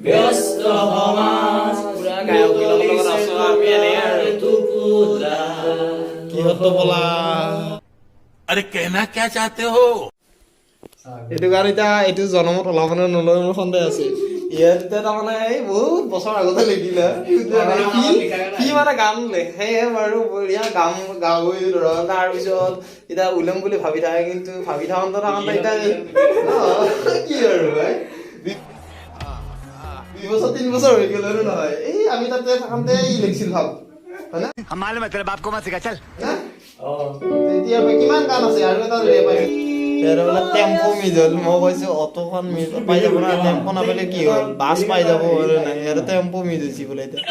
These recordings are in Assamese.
ব্যস্ত সমাজ পুৰা গায়ক লগত আছো আমি এনে আৰু টুকুৰা কিহত বলা अरे कहना क्या चाहते हो এইটো গান এতিয়া এইটো জনমত ওলাব নে নলয় মোৰ সন্দেহ আছে ইয়াত তাৰমানে এই বহুত বছৰ আগতে লিখিলে কি মানে গান লেখে বাৰু বঢ়িয়া গান গাবই ধৰা তাৰপিছত এতিয়া ওলাম বুলি ভাবি থাকে কিন্তু ভাবি থাকোঁতে এতিয়া কি আৰু ভাই 2 বছৰ 3 বছৰ হৈ গ'ল আৰু নহয় এই আমি তাতে থাকোঁতে লিখিছিল ভাব হয় না मालूम है तेरे बाप को मत सिखा चल তেতিয়া কিমান গান আছে আৰু এটা লৈ পাই এৰবলা টেম্পো মিজল মই কৈছো অটোখন মিজ পাই যাব না টেম্পো নাপালে কি হ'ল বাস পাই যাব আৰু নাই আৰু টেম্পো মিজ হৈছে বোলে এতিয়া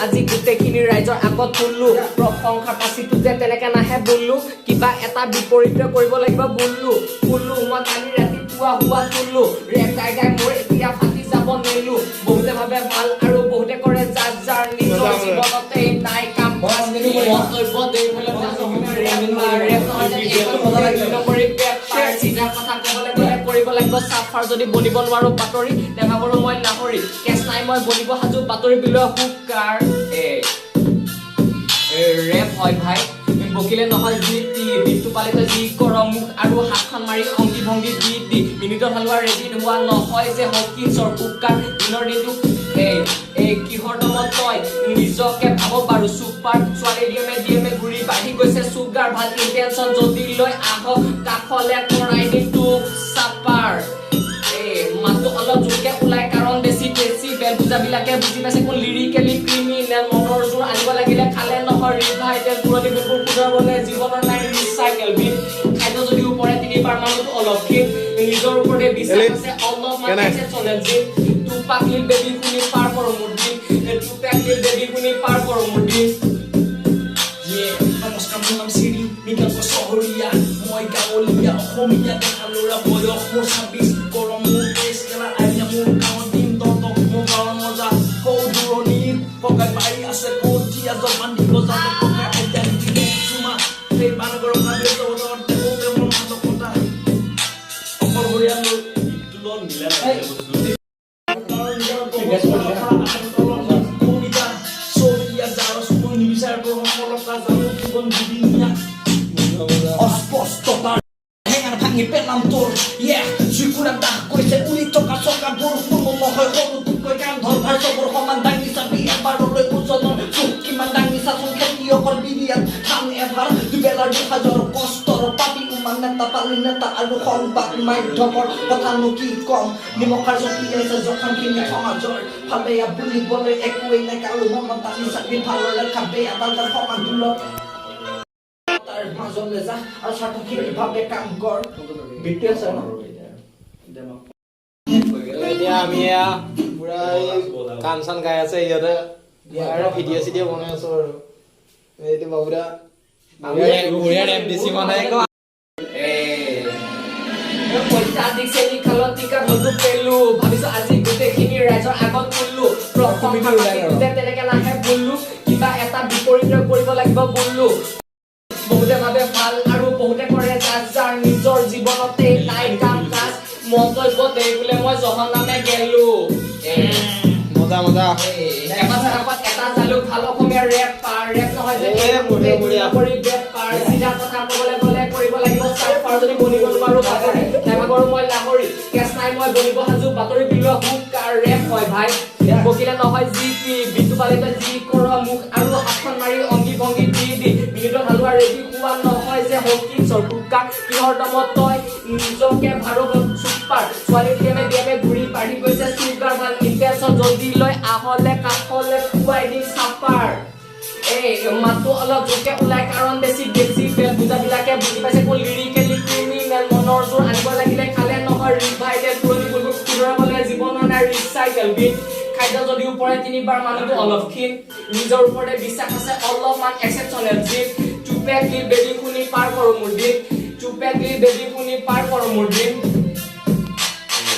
আজি গোটেইখিনি ৰাইজৰ আগত তুললো প্ৰশংসা পাচিটো যে তেনেকে নাহে বললো কিবা এটা বিপৰীত কৰিব লাগিব বললো মই কালি ৰাতিপুৱা হোৱা তুললো ৰেপ গাই গাই মোৰ এতিয়া ফাটি যাব নেলো বহুতে ভাবে ভাল আৰু বহুতে কৰে যাৰ যাৰ নিজৰ জীৱনতে নাই কাম চিধা কথা ক'বলৈ গ'লে কৰিব লাগিব চাফাৰ যদি বনিব নোৱাৰো বাতৰি নেভাবোৰো মই লাহৰি কেছ নাই মই বনিব সাজু বাতৰি বিলোৱা হুকাৰ ৰেপ হয় ভাই বকিলে নহয় যি বিটটো পালে তই যি কৰ মুখ আৰু হাতখন মাৰি অংগী ভংগী দি মিনিটত হালোৱা ৰেডি নোহোৱা নহয় যে হকিংছৰ হুকাৰ দিনৰ দিনটো কিহৰ দমত তই নিজকে ভাব পাৰো চুপাৰ ছোৱালী ডিএমে ঘূৰি বাঢ়ি গৈছে চুগাৰ ভাল ইণ্টেনশ্যন যদি লৈ আহ কাষলে কৰাই দিম তোক চাপাৰ মাতো অলপ জোৰকে ওলাই কাৰণ বেছি বেল বুজাবিলাকে বুজি পাইছে কোন লিৰিকেলি ক্ৰিমিনেল মনৰ জোৰ আনিব লাগিলে খালে নহয় ৰিভাইটেল পুৰণি গুণবোৰ পুনৰবলে জীৱনৰ নাই ৰিচাইকেল বিন খাদ্য যদি ওপৰে 3 বাৰ মানতো অলপ নিজৰ ওপৰতে বিশ্বাস আছে অলপ মানে চলে যে তুপাকলিল বেবি শুনি পাৰ কৰ মোৰ দিন তুপাকলিল বেবি শুনি পাৰ কৰ মোৰ দিন নমস্কাৰ মোৰ নাম চিৰি মিকাল চহৰীয়া মই গাঁৱলীয়া অসমীয়া দেখা ল'ৰা বয়স মোৰ 26 গৰম মোৰ দেশ খেলা আইনা মোৰ গাঁৱত দিন তহঁতক মোৰ গাঁৱৰ মজা কৌ দূৰণিৰ পকাই পাৰি আছে কঠীয়া জপান দিব যাতে পকাই আইতা নিদিলে চুমা সেই বানগৰ ভাবে তহঁতৰ দেখোতে মোৰ মাদকতা অকলশৰীয়া মোৰ তুলন মিলা নাই অস্পষ্টতাৰ হেঙাৰ ভাঙি পেলাম তোৰ জুইকুৰা দাহ কৈছে উৰি থকা চকা বৰষুণ নহয় সৰুটোতকৈ কাম ধৰভাৰ চবৰ সমান দাঙি চাবি এবাৰলৈ ওজনৰ চুক কিমান দাঙি চাচোন খেতিয়কৰ বিৰিয়াত ধান এবাৰ দুবেলাৰ দুসাজৰ কষ্টৰ পাবি উমান নেতা পালি নেতা আৰু সংবাদ মাধ্যমৰ কথানো কি কম নিমখাৰ জপি আছে জখমখিনি সমাজৰ ভাবে বুলিবলৈ একোৱেই নাই কাৰো মনত দাঙি চাবি ভালৰে খাবে এডাল সমান দূৰত মাজলে যা আৰু স্বাৰ্থখিনি ভাবে কাম কৰ বিটু আছে ন এতিয়া আমি পুৰা গান চান গাই আছে ইয়াতে আৰু ভিডিঅ' চিডিঅ' বনাই আছো আৰু এইটো বাবুৰা বঢ়িয়া ৰেপ দিছি মানে পইচাদিক চেনি খালত টিকা নতু পেলো ভাবিছো আজি গোটেইখিনি ৰাইজৰ আগত তুললো প্ৰশংসা তেনেকে নাহে বললো কিবা এটা বিপৰীত কৰিব লাগিব বললো বহুতে ভাবে ভাল আৰু বহুতে কৰে যাৰ নিজৰ জীৱনতে নাই কাম কাজ মন্তব্য দেই বোলে মই জহন নামে গেলো মজা এটা জালুক ভাল অসমীয়া ৰেপ নহয় যে কৰি বেপ পাৰ চিধা কথা ক'বলৈ গ'লে কৰিব লাগিব চাফাৰ যদি বনিব নোৱাৰো বাতৰি নেভাবোৰো মই লাহৰি কেছ নাই মই বনিব সাজু বাতৰি বিলোৱা হুকাৰ ৰেপ হয় ভাই বকিলে নহয় যি বিটু পালে তই যি কৰ মুখ আৰু হাতখন মাৰি অংগী ভংগী দি মিনিটত হালোৱা ৰেডি হোৱা নহয় যে হকিংছৰ হুকাৰ কিহৰ দমত তই নিজকে ভাৰত চুপাৰ ছোৱালী ডিএমে ঘূৰি বাঢ়ি গৈছে চুগাৰ ভাল ইণ্টেনশ্যন যদি লৈ আহলে কাষলে খুৱাই দিম চাপাৰ মাতো অলপ জোৰকে ওলাই কাৰণ বেছি বেল বুজাবিলাকে বুজি পাইছে কোন লিৰিকেলি ক্ৰিমিনেল মনৰ জোৰ আনিব লাগিলে খালে নহয় ৰিভাইটেল পুৰণি গুণবোৰ পুনৰবলে জীৱনৰ নাই ৰিচাইকেল বিন খাদ্য যদি ওপৰে 3 বাৰ মানতো অলপ নিজৰ ওপৰতে বিশ্বাস আছে অলপমান এক্সেপচনেল জিপ চুপেকলি বেবি শুনি পাৰ কৰ মোৰ দিন চুপেকলি বেবি শুনি পাৰ কৰ মোৰ দিন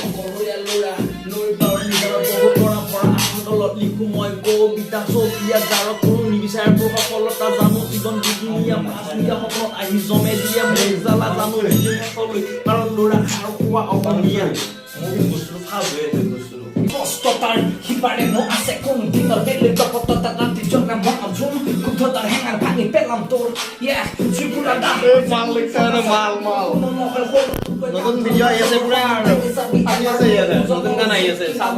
অকলশৰীয়া ল'ৰা নৈ পাৰ নিজৰ বহুত পৰা আনন্দলত লিখো মই কবিতা চবিয়া যাৰ কোনো বিচাৰবোৰ সফলতা জানো জীৱন দুদিনীয়া পাঁচনীয়া সপোন আহি জমে দিয়ে মোৰ জ্বালা জানো শেষলৈ কাৰণ ল'ৰা খাৰ খোৱা অসমীয়া মোৰ বস্তুটো ভাল হৈ আছে বস্তুটো কষ্টতাৰ সিপাৰেনো আছে কোন দিনৰ বেলেগ জগতত ৰাতি জগা মন জুম কুদ্ধতাৰ হেঙাৰ ভাঙি পেলাম তোৰ ত্ৰিপুৰা মাল লিখছে মানে মাল নতুন ভিডিঅ' আহি আছে পুৰা আহি আছে ইয়াতে নতুন গান আহি আছে চাব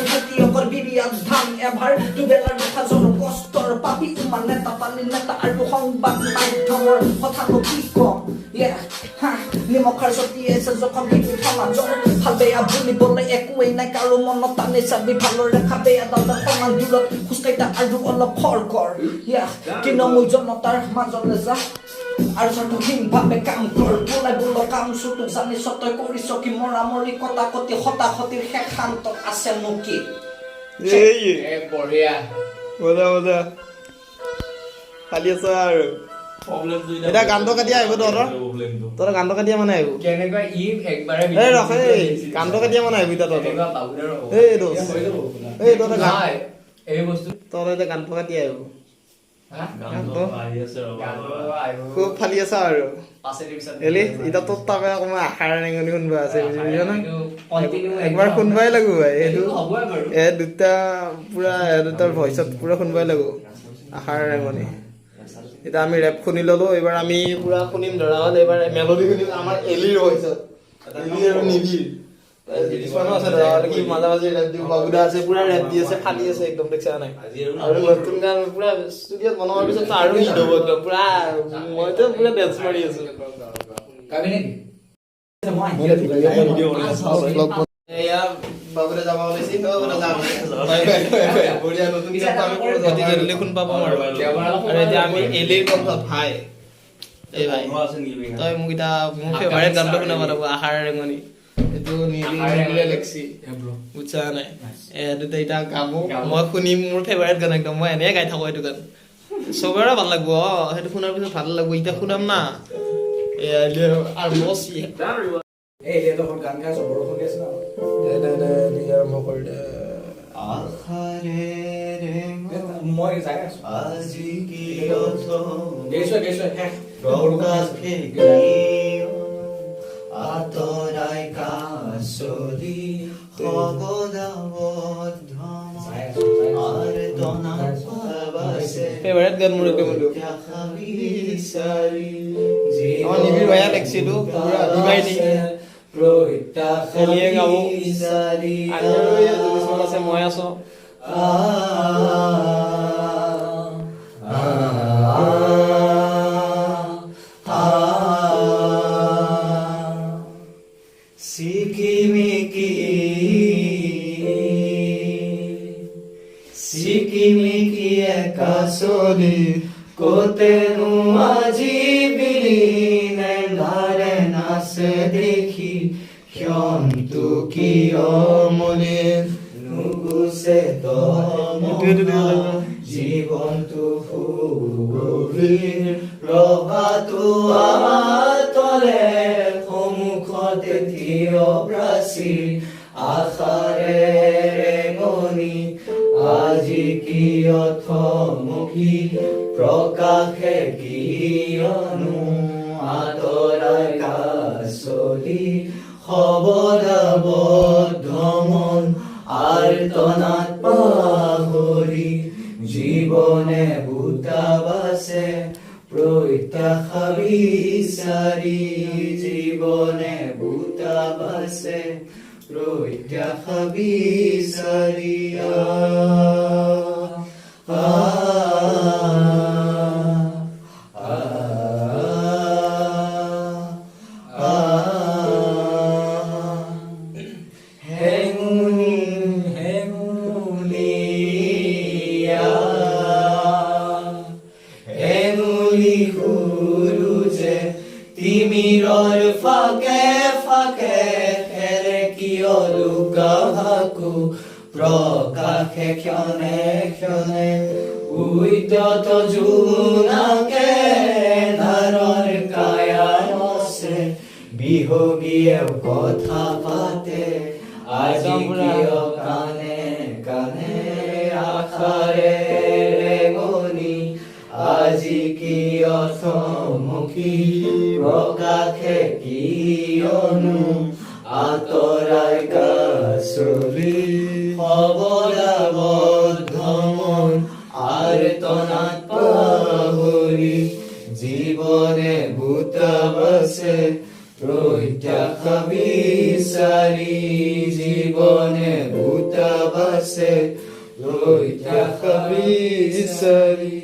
খেতিয়কৰ বিৰিয়াত ধান এভাৰ দুবেলাৰ দুসাঁজৰ কষ্টৰ পাপি ইমান নেতা পানী নেতা আৰু সংবাদ মাধ্যমৰ কথানো কি কম নিমখৰ চতি আছে জখম বিপি সমাজৰ ভাল বেয়া বুলিবলৈ একোৱেই নাই কাৰো মনত টানি চাবি ভালৰ ৰেখা বেয়া দাদাৰ সমান দূৰত খোজকাঢ়িতা আৰু অলপ খৰকৰ তৃণমূল জনতাৰ মাজলৈ যা আৰু স্বাৰ্থহীনভাৱে কাম কৰ বোলাই বোল কাম চুটোক জানি তই কৰিছ কি মৰামৰি কটাকটি হতাহতিৰ শেষান্তত আছেনো কি বঢ়িয়া মজা মজা খালি আছ আৰু এটা গানটো কাটি আহিব তহঁতৰ গানটো কাটি মানে আহিব কেনেকুৱা ই একবাৰে এই ৰখ এই গানটো কাটি মানে আহিব এতিয়া তহঁতৰ এই দোষ এই তহঁতৰ গান এই বস্তু তহঁতৰ এতিয়া গানটো কাটি আহিব খুব ফালি আছা আৰু এলি এতিয়া তোৰ তাকে অকণমান আশাৰ ৰেঙনি শুনবা আছে বুজিছ না একবাৰ শুনবাই লাগো ভাই সেইটো দুটা পুৰা দুটাৰ ভইচত পুৰা শুনবাই লাগো আশাৰ ৰেঙনি এতিয়া আমি ৰেপ শুনি ললো এইবাৰ আমি পুৰা শুনিম ধৰা হ'ল এইবাৰ মেলোডি শুনিম আমাৰ এলিৰ ভইচত এলি আৰু নিবিৰ কিছুমানো আছে ধৰা হ'ল কি মাজে মাজে ৰেপ দিব বাবুদা আছে পুৰা ৰেপ দি আছে ফালি আছে একদম দেখছা নাই আৰু নতুন গান পুৰা ষ্টুডিঅ'ত বনোৱাৰ পিছত আৰু হিট হ'ব একদম পুৰা মইতো পুৰা ডেন্স মাৰি আছো এয়া বাবুদা যাব ওলাইছে বঢ়িয়া নতুন অতি জলদি শুন পাব আৰু এতিয়া আমি এলিৰ কণ্ঠ ভাই এই ভাই তই মোক এতিয়া মোৰ ফেভাৰিট গানটো শুনাব লাগিব আশাৰ ৰেঙনি এইটো নিলে লেক্সি বুজছা নাই দুটা এতিয়া গামো মই শুনিম মোৰ ফেভাৰিট গান একদম মই এনেই গাই থাকো এইটো গান চবৰে ভাল লাগিব সেইটো শুনাৰ পিছত ভাল লাগিব এতিয়া শুনাম না আৰু মচি গান গাই চবৰ শুনি আছে আৰম্ভ কৰি দে মই যাই আছো আজি কি গেইছো আতৰাই কাছলি ফেভাৰিট গান মোৰ একদম আমাৰ নিবিৰ ভাইয়া লেক্সিটো পুৰা দিবাই নি এলিয়ে গাব আৰু আছে মই আছো সিকিমিকি একাচলি কোতেনো আজি বিলীনে ধাৰে নাচে দেখি ক্ষণটো কিয় মনে নুগুচে জীৱনটো সুগভীৰ ৰভাটো আতলে সন্মুখতে থিয় প্ৰাচীৰ আশাৰে ৰেঙনি আজি কিয় থমকি প্ৰকাশে কিয়নো আতৰাই কাছলি সবদাবদ্ধ মন আৰ্তনাত পাহৰি জীৱনে বুটা বাছে প্ৰত্যাশা বিচাৰি জীৱনে বুটা বাছে প্ৰত্যাশা বিচাৰি তিমিৰৰ ফাকে ফাকে হেৰে কিয় লুকাহাকো প্ৰকাশে ক্ষণে ক্ষণে উদ্যত জোনাকে ধাৰৰ কায়া নছে বিহগীয়ে কথা পাতে আজি কিয় কানে কানে আশাৰে ৰেঙনি আজি কিয় থমকি প্ৰকাশে কিয়নো আঁতৰাই কাচলি সবলাবদ্ধ মন আৰ্তনাদ পাহৰি জীৱনে বুটাবাছে প্ৰত্যাশা বিচাৰি জীৱনে বুটাবাছে প্ৰত্যাশা বিচাৰি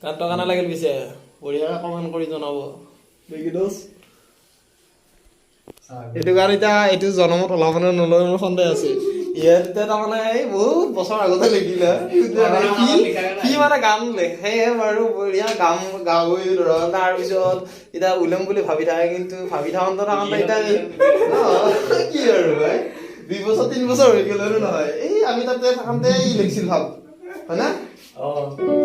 গানটো কেনে লাগিল পিছে বঢ়িয়াকৈ কমেণ্ট কৰি জনাব এইটো গান এতিয়া এইটো জনমত ওলাব নে নলয় মোৰ সন্দেহ আছে ইয়াত এতিয়া তাৰমানে এই বহুত বছৰ আগতে লিখিলে কি মানে গান লেখে বাৰু বঢ়িয়া গাবই ধৰক তাৰপিছত এতিয়া ওলাম বুলি ভাবি থাকে কিন্তু ভাবি থাকোঁতে এতিয়া কি আৰু ভাই 2 বছৰ 3 বছৰ হৈ গ'ল আৰু নহয় এই আমি তাতে থাকোঁতে ই লিখিছিল ভাব হয় না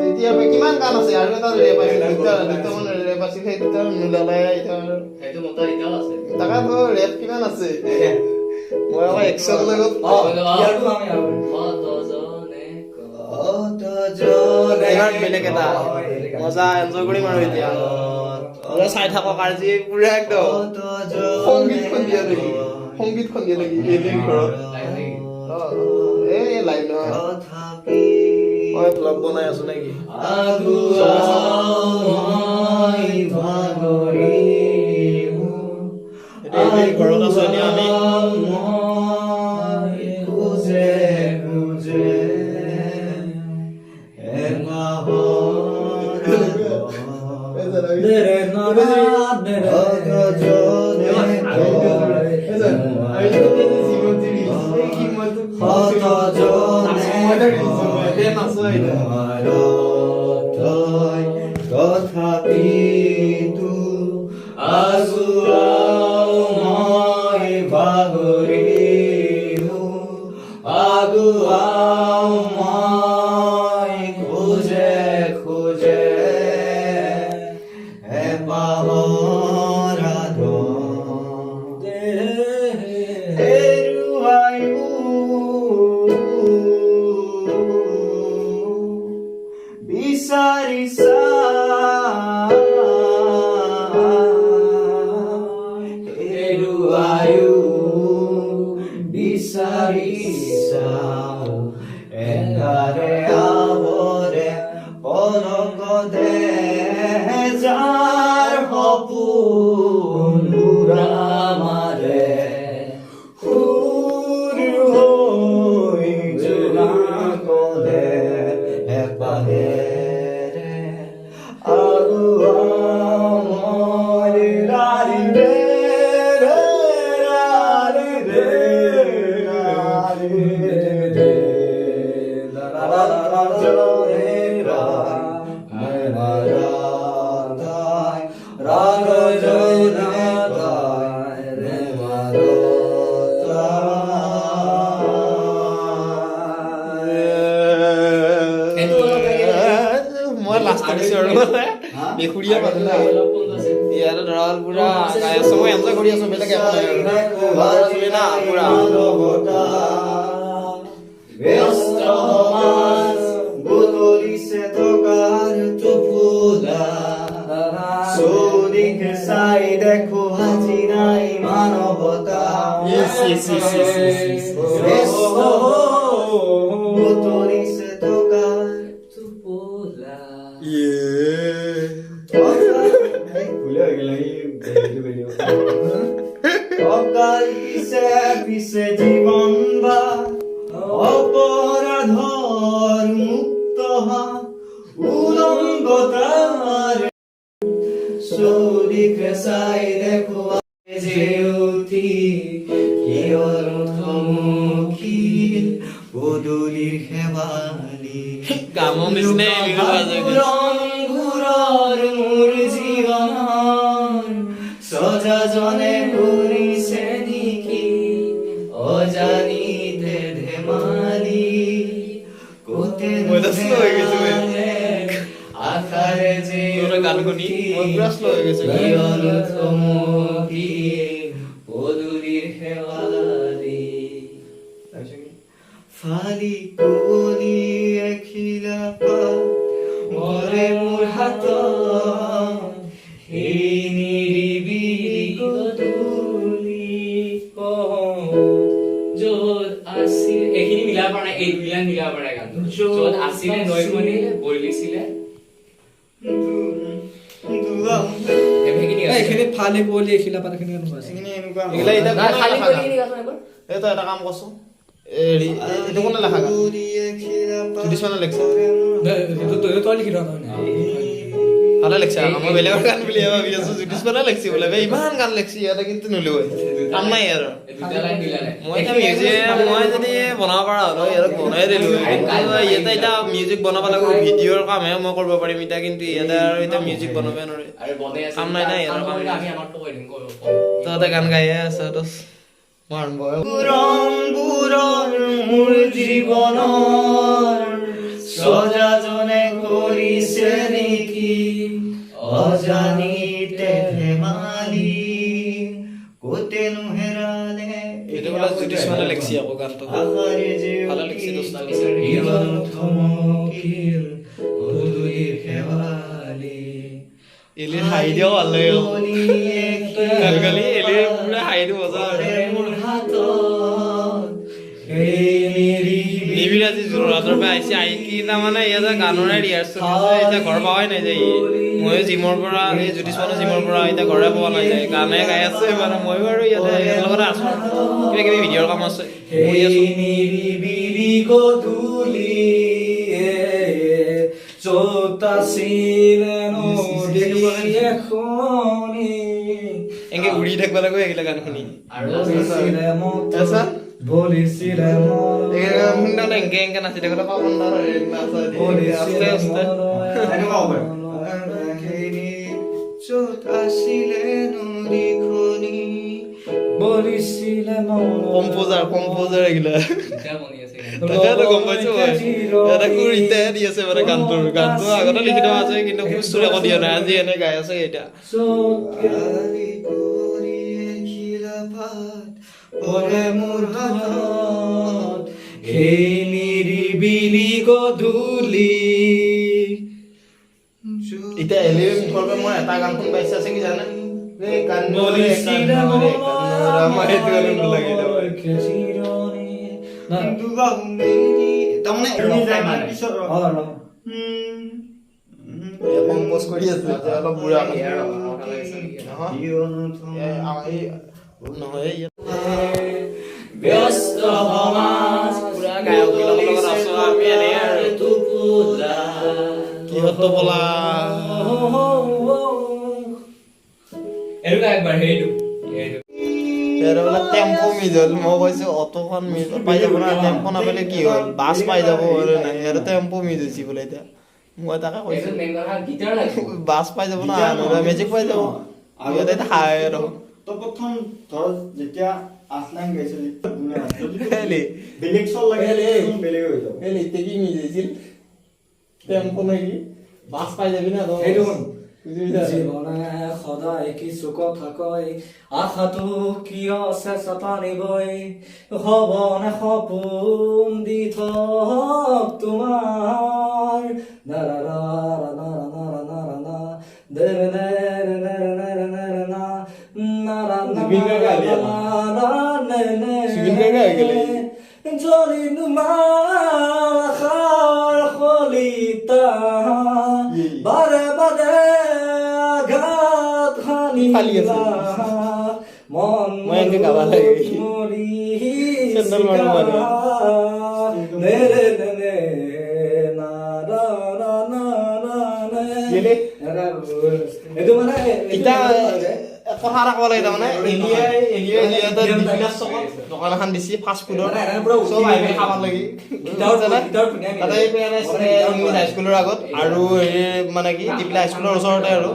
তেতিয়া কিমান গান আছে আৰু এটা ৰেপ আছিল দুটামান ৰেপ আছিল সেই দুটা নোলালে এতিয়া সেইটো মতৰ এতিয়াও আছে তাকাতো ৰেপ কিমান আছে মই আকৌ এক্সন লগত ইয়াৰটো আমি এবাৰ বেলেগ এটা মজা এনজয় কৰিম আৰু এতিয়া পুৰা চাই থাকক আজি পুৰা একদম সংগীতখন দিয়া নেকি এই ঘৰত এই লাইন মই ব্লগ বনাই আছো নেকি ঘৰত আছো এতিয়া আমি তথাপিতো আগুৱাও মই ভাগৰিলো আগুৱাও মই খোজে খোজে এপাহৰা হেৰুৱাইও বিচাৰিছা হেৰুৱাইও বিচাৰিছা এঙাৰে আৱৰে পলকতে যাৰ সপোন উৰামাৰে সুৰ হৈ জোনাকলে এপাহেৰে আগুৱাও মই ৰাৰি ৰে ৰাৰি ৰে ৰাৰি ৰে মই লাষ্ট দিছো আৰু বেখুৰীয়া মানুহ না ইয়াতে ধৰা হ'ল পুৰা গাই আছো মই এনজয় কৰি আছো বেলেগ একো নাই আৰু চলি না পুৰা ব্যস্ত সমাজ বুটলিছে টকাৰ টোপোলা চৌদিশে চাই দেখো আজি নাই মানৱতা ব্যস্ত বুটলিছে টকাৰ টোপোলা অকালিছে পিছে জীৱন বা অপৰাধৰ মুক্ত উলংগতাৰ চৌদিশে চাই দেখো যে উঠি কিয়নো থমকি পদূলিৰ শেৱালি গামৰ নিচিনাই ৰংঘূৰৰ মোৰ জীৱনৰ সজাজনে কৰিছে নেকি অজানিতে ধেমালি কোতে আশাৰে যে গান শুনি মই পুৰা শ্ল' হৈ গৈছে পদূলিৰ শেৱালি ফালি কুঁৱলী এখিলা পাত পৰে মোৰ হাতত সেই নিৰিবিলি গধূলি য'ত আছিল এইখিনি মিলাব পৰা নাই, এই দুইলা মিলাব পৰা নাই গানটো। য'ত আছিলে নৈমণি বলিছিলে এইখিনি ফালি কুঁৱলী এখিলা পাত এইখিনি এনেকুৱা আছে। এইগিলা এতিয়া নাই, কোনে খালী লেখা কৰি গান? কিনি গাচোন এবাৰ। এই তই এটা কাম কৰচোন, হেৰি এইটো কোনে লেখা গান? জ্যোতিষমানে লিখছে। তই লিখি থকা নহয় ভালে লিখছে আকৌ, মই বেলেগৰ গান বুলি ভাবি আছো। জ্যোতিষমানে লিখছি বোলে বে, ইমান গান লিখছি ইয়াতে, কিন্তু নলয় কাম নাই আৰু। এই দুটা লাইন মিলা নাই। মই এতিয়া মই যদি বনাব পৰা হ'লো ইয়াত বনাই দিলো, কিন্তু ইয়াতে এতিয়া মিউজিক বনাব লাগিব, ভিডিঅ'ৰ কামহে মই কৰিব পাৰিম এতিয়া, কিন্তু ইয়াতে আৰু এতিয়া মিউজিক বনাব নোৱাৰি। আৰু বনাই আছে কাম নাই না ইয়াৰ, কাম কাম কৰিলে নাই। আমি আমাৰটো কৈ দিম, কৈ তহঁতে গান গায়ে আছ তো মই আৰম্ভ বুৰণ মোৰ জীৱনৰ সজাজনে কৰিছে নেকি অজানিতে ধেমালি কতেনো হেৰালে এইটো বোলে জ্যোতিষমানে লিখছি আকৌ গানটো, আশাৰে যে ভালে লিখছি দোস্ত। ইমান থমকিল গধূলিৰ শেৱালি এলি হাঁহি দিও ভাল লাগে গান গালি, এলি পুৰা হাঁহি দিও মজা মোৰ হাতত সেই নিৰিবিলি নিবিড় আজি যোৰহাটৰ পৰা আহিছে, আহি কি তাৰমানে ইয়াতে গানৰে ৰিহাৰ্চেল হৈছে, এতিয়া ঘৰ পাৱাই নাই যায়। ময়ো জিমৰ পৰা, এই জ্যোতিষমানো জিমৰ পৰা এতিয়া ঘৰে পোৱা নাই যায়, গানে গাই আছে মানে। ময়ো আৰু ইয়াতে ইয়াৰ লগতে আছো, কিবা কিবি ভিডিঅ'ৰ কাম আছে কৰি আছো। সেই নিৰিবিলি গধূলি য'ত আছিলে নদী এখনি এনেকে ঘূৰি থাকিব লাগিব এইগিলা গান শুনি। আৰু বলিছিলে আচ্ছা। বলিছিলে শুনতে এনেকে এনেকে নাচি থাকোঁতে পাব আস্তে আস্তে য'ত আছিলে নদীখনি বলিছিলে কম্পোজাৰ এইগিলা এতিয়া বনি আছে গান। তাকেতো গম পাইছো মই, এটা সুৰ এতিয়াহে দি আছে মানে গানটো আগতে লিখি থোৱা আছে, কিন্তু সুৰ একো দিয়া নাই, আজি এনে গাই আছে এতিয়া। পৰে মোৰ হাতত সেই নিৰিবিলি গধূলি এতিয়া এলিৰ মুখৰ পৰা মই এটা গান শুন পাইছে আছে কি জানে, এই গান বলিছিলে মই সেইটো গান লাগে কম্পোজ কৰি আছে এতিয়া অলপ বুঢ়া নহয় ব্যস্ত সমাজ পুৰা গায়কবিলাকৰ লগত আছো আমি এনেই আৰু কিহতো বলা এইটো গায় একবাৰ সেইটো টেম্পো মিজ হ'ল। মই কৈছো অটোখন মিজ পাই যাব না, টেম্পো নাপালে কি হ'ল, বাছ পাই যাব আৰু নাই, ইয়াতে টেম্পো মিজ হৈছে বোলে। এতিয়া মই তাকে কৈছো এইটো মেইন কথা গিটাৰ লাগিব বাছ পাই যাব না, মেজিক পাই যাব ইয়াতে হাই আৰু তো প্ৰথম ধৰ যেতিয়া আছলাইন গাইছিলি বেলেগ চল লাগে বেলেগ হৈ যাব এতিয়া কি মিজ হৈছিল, টেম্পো নেকি বাছ পাই যাবি না সেইটো বুজি জীৱনে সদায় কিছু কথা কয় আশাটো কিয় চেঁচা টানিবই হবনে সপোন দি থক তোমাৰ জলি তোমাৰ খলিতা বাৰে বাৰে আঘাত হানিলা মন মই এনেকে গাব লাগে মৰি চেণ্ডেল মাৰো মানে নেৰে নেৰে না ৰা ৰা না না নে এইটো মানে এতিয়া কথা এটা ক'ব লাগে তাৰমানে এলিয়ে দোকান এখন দিছে ফাষ্ট ফুডৰ, চব আহিব খাব লাগি তাতে ইংলিছ হাইস্কুলৰ আগত আৰু হেৰি মানে কি টিপিলা হাইস্কুলৰ ওচৰতে আৰু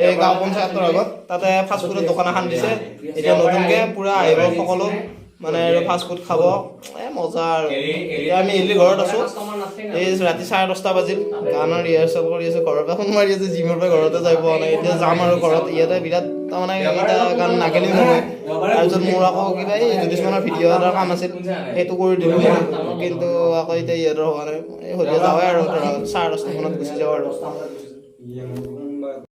এই গাঁও পঞ্চায়তৰ আগত তাতে ফাষ্ট ফুডৰ দোকান এখন দিছে। এতিয়া নতুনকে পুৰা আহিব সকলো মানে ফাষ্ট ফুড খাব মজা আৰু এতিয়া আমি এলি ঘৰত আছো এই ৰাতি 10:30 বাজিল গানৰ ৰিহাৰ্চেল কৰি আছো ঘৰৰ পৰা ফোন মাৰি আছে জিমৰ পৰা ঘৰতে যাই পোৱা নাই এতিয়া যাম আৰু ঘৰত ইয়াতে বিৰাট তাৰমানে এটা গান নাগেলিও নহয় তাৰপিছত মোৰ আকৌ কিবা এই জ্যোতিষমানৰ ভিডিঅ' এটাৰ কাম আছিল সেইটো কৰি দিলোঁ কিন্তু আকৌ এতিয়া ইহঁতৰ হোৱা নাই সন্ধিয়া যাওঁৱে আৰু 10:30 মানত গুচি যাওঁ আৰু